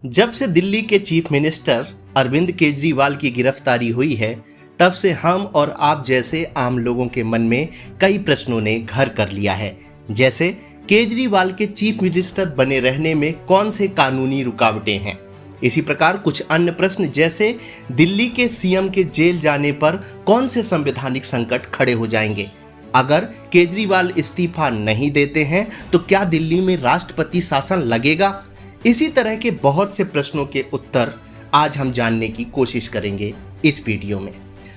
जब से दिल्ली के चीफ मिनिस्टर अरविंद केजरीवाल की गिरफ्तारी हुई है, तब से हम और आप जैसे आम लोगों के मन में कई प्रश्नों ने घर कर लिया है। जैसे केजरीवाल के चीफ मिनिस्टर बने रहने में कौन से कानूनी रुकावटें हैं। इसी प्रकार कुछ अन्य प्रश्न जैसे दिल्ली के सीएम के जेल जाने पर कौन से संवैधानिक संकट खड़े हो जाएंगे। अगर केजरीवाल इस्तीफा नहीं देते हैं तो क्या दिल्ली में राष्ट्रपति शासन लगेगा। इसी तरह के बहुत से प्रश्नों के उत्तर आज हम जानने की कोशिश करेंगे इस वीडियो में।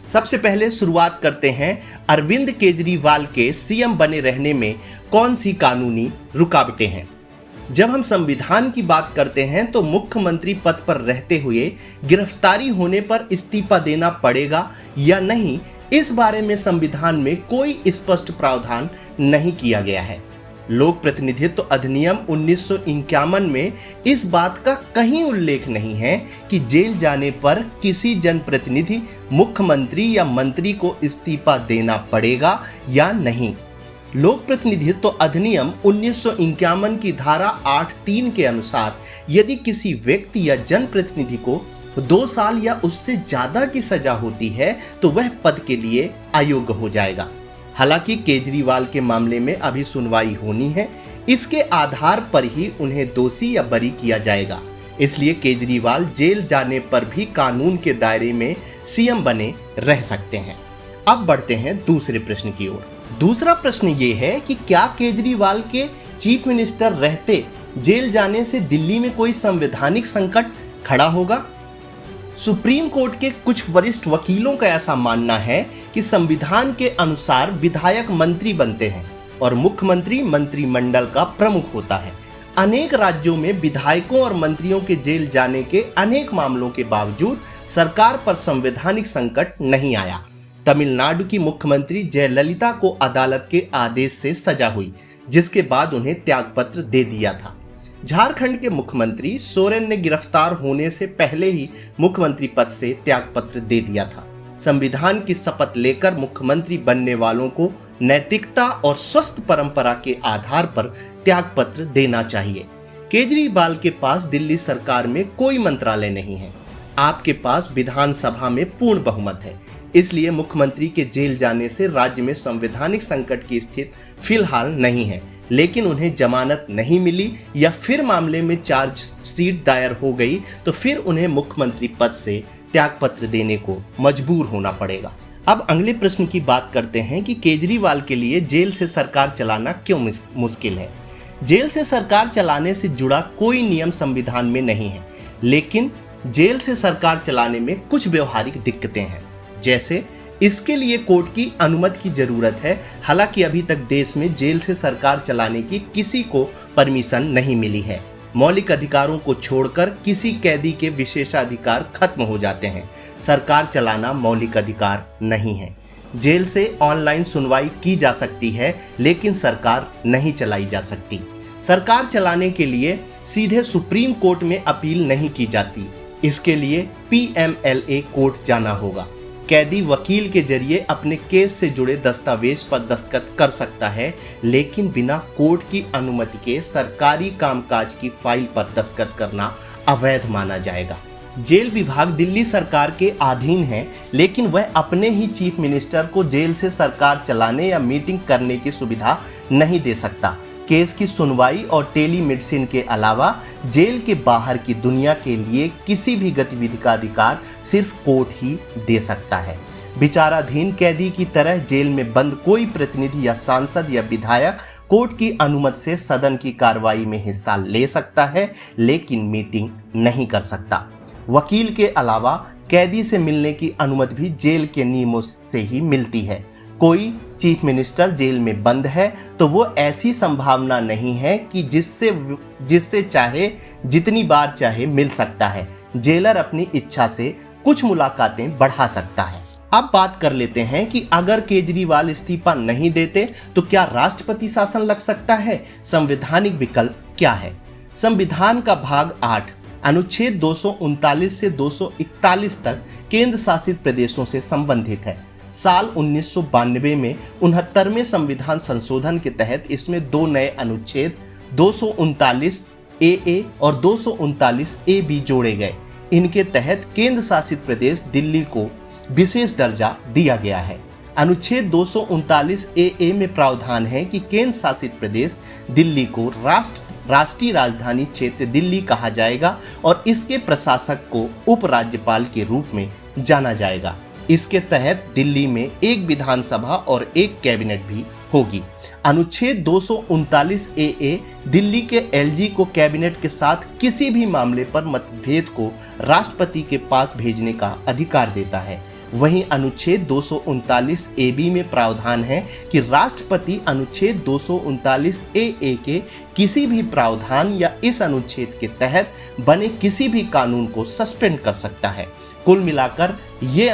सबसे पहले शुरुआत करते हैं अरविंद केजरीवाल के सीएम बने रहने में कौन सी कानूनी रुकावटें हैं। जब हम संविधान की बात करते हैं तो मुख्यमंत्री पद पर रहते हुए गिरफ्तारी होने पर इस्तीफा देना पड़ेगा या नहीं, इस बारे में संविधान में कोई स्पष्ट प्रावधान नहीं किया गया है। लोक प्रतिनिधित्व अधिनियम 1951 में इस बात का कहीं उल्लेख नहीं है कि जेल जाने पर किसी जनप्रतिनिधि, मुख्यमंत्री या मंत्री को इस्तीफा देना पड़ेगा या नहीं। लोक प्रतिनिधित्व अधिनियम 1951 की धारा 8(3) के अनुसार यदि किसी व्यक्ति या जनप्रतिनिधि को 2 साल या उससे ज्यादा की सजा होती है तो वह पद के लिए अयोग्य हो जाएगा। हालांकि केजरीवाल के मामले में अभी सुनवाई होनी है, इसके आधार पर ही उन्हें दोषी या बरी किया जाएगा। इसलिए केजरीवाल जेल जाने पर भी कानून के दायरे में सीएम बने रह सकते हैं। अब बढ़ते हैं दूसरे प्रश्न की ओर। दूसरा प्रश्न ये है कि क्या केजरीवाल के चीफ मिनिस्टर रहते जेल जाने से दिल्ली में कोई संवैधानिक संकट खड़ा होगा। सुप्रीम कोर्ट के कुछ वरिष्ठ वकीलों का ऐसा मानना है कि संविधान के अनुसार विधायक मंत्री बनते हैं और मुख्यमंत्री मंत्रिमंडल का प्रमुख होता है। अनेक राज्यों में विधायकों और मंत्रियों के जेल जाने के अनेक मामलों के बावजूद सरकार पर संवैधानिक संकट नहीं आया। तमिलनाडु की मुख्यमंत्री जयललिता को अदालत के आदेश से सजा हुई, जिसके बाद उन्हें त्यागपत्र दे दिया था। झारखंड के मुख्यमंत्री सोरेन ने गिरफ्तार होने से पहले ही मुख्यमंत्री पद से त्यागपत्र दे दिया था। संविधान की शपथ लेकर मुख्यमंत्री बनने वालों को नैतिकता और स्वस्थ परंपरा के आधार पर त्यागपत्र देना चाहिए। केजरीवाल के पास दिल्ली सरकार में कोई मंत्रालय नहीं है। आपके पास विधानसभा में पूर्ण बहुमत है, इसलिए मुख्यमंत्री के जेल जाने से राज्य में संवैधानिक संकट की स्थिति फिलहाल नहीं है। लेकिन उन्हें जमानत नहीं मिली या फिर मामले में चार्जशीट दायर हो गई तो फिर उन्हें मुख्यमंत्री पद से त्यागपत्र देने को मजबूर होना पड़ेगा। अब अगले प्रश्न की बात करते हैं कि केजरीवाल के लिए जेल से सरकार चलाना क्यों मुश्किल है। जेल से सरकार चलाने से जुड़ा कोई नियम संविधान में नहीं है, लेकिन जेल से सरकार चलाने में कुछ व्यवहारिक दिक्कतें हैं। जैसे इसके लिए कोर्ट की अनुमति की जरूरत है। हालांकि अभी तक देश में जेल से सरकार चलाने की किसी को परमिशन नहीं मिली है। मौलिक अधिकारों को छोड़कर किसी कैदी के विशेषाधिकार खत्म हो जाते हैं। सरकार चलाना मौलिक अधिकार नहीं है। जेल से ऑनलाइन सुनवाई की जा सकती है, लेकिन सरकार नहीं चलाई जा सकती। सरकार चलाने के लिए सीधे सुप्रीम कोर्ट में अपील नहीं की जाती। इसके लिए PMLA कोर्ट जाना होगा। कैदी वकील के जरिए अपने केस से जुड़े दस्तावेज पर दस्तखत कर सकता है, लेकिन बिना कोर्ट की अनुमति के सरकारी कामकाज की फाइल पर दस्तखत करना अवैध माना जाएगा। जेल विभाग दिल्ली सरकार के अधीन है, लेकिन वह अपने ही चीफ मिनिस्टर को जेल से सरकार चलाने या मीटिंग करने की सुविधा नहीं दे सकता। केस की सुनवाई और टेलीमेडिसिन के अलावा जेल के बाहर की दुनिया के लिए किसी भी गतिविधि का अधिकार सिर्फ कोर्ट ही दे सकता है। विचाराधीन कैदी की तरह जेल में बंद कोई प्रतिनिधि या सांसद या विधायक कोर्ट की अनुमति से सदन की कार्रवाई में हिस्सा ले सकता है, लेकिन मीटिंग नहीं कर सकता। वकील के अलावा कैदी से मिलने की अनुमति भी जेल के नियमों से ही मिलती है। कोई चीफ मिनिस्टर जेल में बंद है तो वो ऐसी संभावना नहीं है कि जिससे चाहे जितनी बार चाहे मिल सकता है। जेलर अपनी इच्छा से कुछ मुलाकातें बढ़ा सकता है। अब बात कर लेते हैं कि अगर केजरीवाल इस्तीफा नहीं देते तो क्या राष्ट्रपति शासन लग सकता है। संवैधानिक विकल्प क्या है। संविधान का भाग 8 अनुच्छेद 239 से 241 तक केंद्र शासित प्रदेशों से संबंधित है। साल 1992 में 69वें संविधान संशोधन के तहत इसमें 2 नए अनुच्छेद 239 AA और 239 AB जोड़े गए। इनके तहत केंद्र शासित प्रदेश दिल्ली को विशेष दर्जा दिया गया है। अनुच्छेद 239 AA में प्रावधान है कि केंद्र शासित प्रदेश दिल्ली को राष्ट्रीय राजधानी क्षेत्र दिल्ली कहा जाएगा और इसके प्रशासक को उपराज्यपाल के रूप में जाना जाएगा। इसके तहत दिल्ली में एक विधानसभा और एक कैबिनेट भी होगी। अनुच्छेद 239 AA दिल्ली के LG को कैबिनेट के साथ किसी भी मामले पर मतभेद को राष्ट्रपति के पास भेजने का अधिकार देता है। वहीं अनुच्छेद 239 AB में प्रावधान है कि राष्ट्रपति अनुच्छेद 239 AA के किसी भी प्रावधान या इस अनुच्छेद के तहत बने किसी भी कानून को सस्पेंड कर सकता है। कुल मिलाकर ये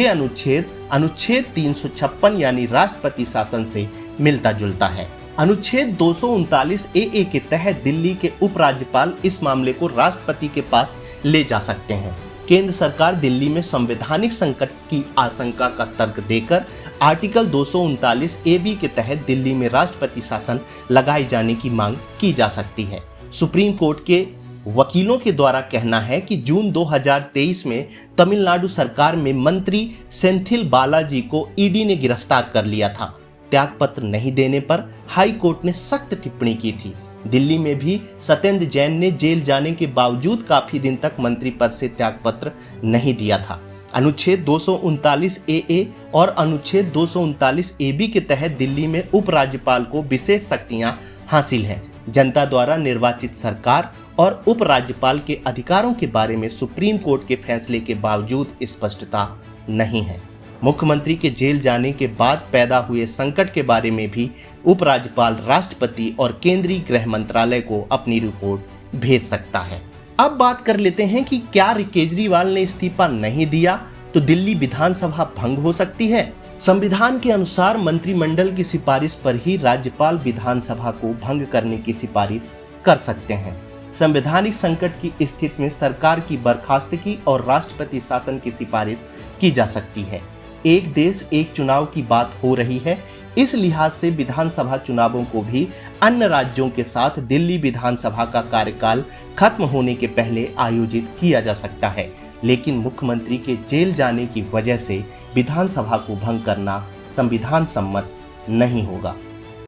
अनुच्छेद अनुच्छेद 356 यानी राष्ट्रपति शासन से मिलता जुलता है। अनुच्छेद 239 AA के तहत दिल्ली के उपराज्यपाल इस मामले को राष्ट्रपति के पास ले जा सकते हैं। केंद्र सरकार दिल्ली में संवैधानिक संकट की आशंका का तर्क देकर आर्टिकल 239 AB के तहत दिल्ली में राष्ट्रपति शासन लगाए जाने की मांग की जा सकती है। सुप्रीम कोर्ट के वकीलों के द्वारा कहना है कि जून 2023 में तमिलनाडु सरकार में मंत्री सेंथिल बालाजी को ईडी ने गिरफ्तार कर लिया था। त्यागपत्र नहीं देने पर हाई कोर्ट ने सख्त टिप्पणी की थी। दिल्ली में भी सत्येंद्र जैन ने जेल जाने के बावजूद काफी दिन तक मंत्री पद से त्यागपत्र नहीं दिया था। अनुच्छेद 239 AA और अनुच्छेद 239 AB के तहत दिल्ली में उपराज्यपाल को विशेष शक्तियां हासिल हैं। जनता द्वारा निर्वाचित सरकार और उपराज्यपाल के अधिकारों के बारे में सुप्रीम कोर्ट के फैसले के बावजूद स्पष्टता नहीं है। मुख्यमंत्री के जेल जाने के बाद पैदा हुए संकट के बारे में भी उपराज्यपाल राष्ट्रपति और केंद्रीय गृह मंत्रालय को अपनी रिपोर्ट भेज सकता है। अब बात कर लेते हैं कि क्या केजरीवाल ने इस्तीफा नहीं दिया तो दिल्ली विधानसभा भंग हो सकती है। संविधान के अनुसार मंत्रिमंडल की सिफारिश पर ही राज्यपाल विधानसभा को भंग करने की सिफारिश कर सकते हैं। संवैधानिक संकट की स्थिति में सरकार की बर्खास्तगी और राष्ट्रपति शासन की सिफारिश की जा सकती है। एक देश एक चुनाव की बात हो रही है, इस लिहाज से विधानसभा चुनावों को भी अन्य राज्यों के साथ दिल्ली विधानसभा का कार्यकाल खत्म होने के पहले आयोजित किया जा सकता है, लेकिन मुख्यमंत्री के जेल जाने की वजह से विधानसभा को भंग करना संविधान सम्मत नहीं होगा।